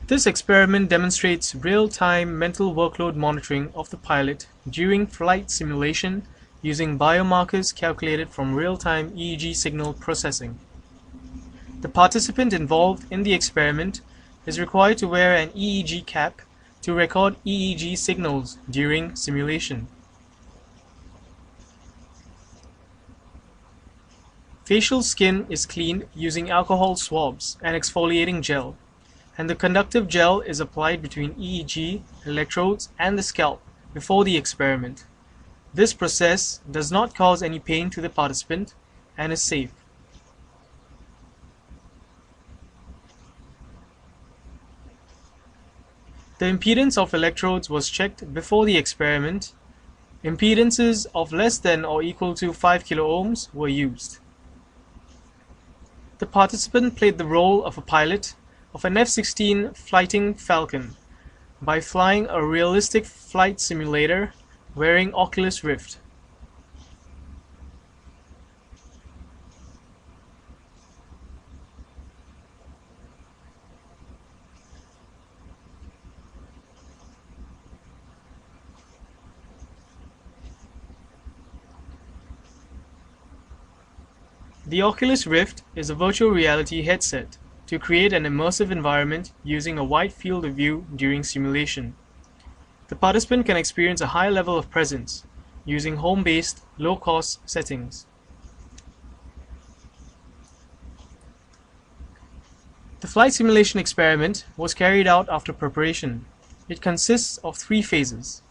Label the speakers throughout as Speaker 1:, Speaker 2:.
Speaker 1: This experiment demonstrates real-time mental workload monitoring of the pilot during flight simulation using biomarkers calculated from real-time EEG signal processing. The participant involved in the experiment is required to wear an EEG cap to record EEG signals during simulation. Facial skin is cleaned using alcohol swabs and exfoliating gel, and the conductive gel is applied between EEG electrodes and the scalp before the experiment. This process does not cause any pain to the participant and is safe. The impedance of electrodes was checked before the experiment. Impedances of less than or equal to 5 kiloohms were used. The participant played the role of a pilot of an F-16 Fighting Falcon by flying a realistic flight simulator wearing Oculus Rift. The Oculus Rift is a virtual reality headset to create an immersive environment using a wide field of view during simulation. The participant can experience a high level of presence using home-based, low-cost settings. The flight simulation experiment was carried out after preparation. It consists of 3 phases.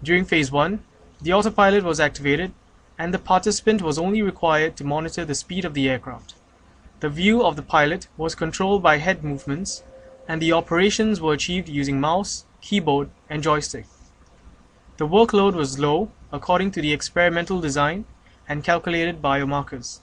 Speaker 1: During phase 1, the autopilot was activated and the participant was only required to monitor the speed of the aircraft. The view of the pilot was controlled by head movements, and the operations were achieved using mouse, keyboard, and joystick. The workload was low according to the experimental design and calculated biomarkers.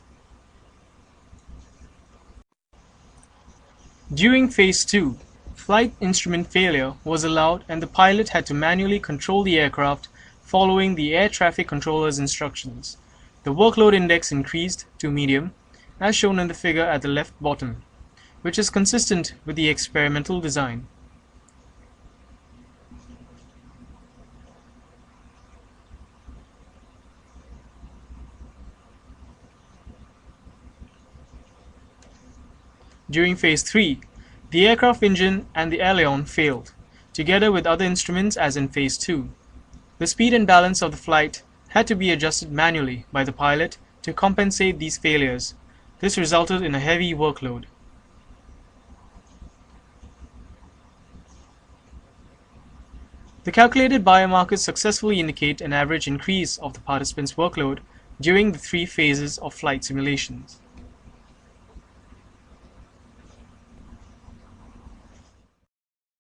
Speaker 1: During phase 2, flight instrument failure was allowed and the pilot had to manually control the aircraft following the air traffic controller's instructions. The workload index increased to medium, as shown in the figure at the left bottom, which is consistent with the experimental design. During phase 3, the aircraft engine and the aileron failed, together with other instruments as in phase 2. The speed and balance of the flight had to be adjusted manually by the pilot to compensate these failures. This resulted in a heavy workload. The calculated biomarkers successfully indicate an average increase of the participant's workload during the 3 phases of flight simulations.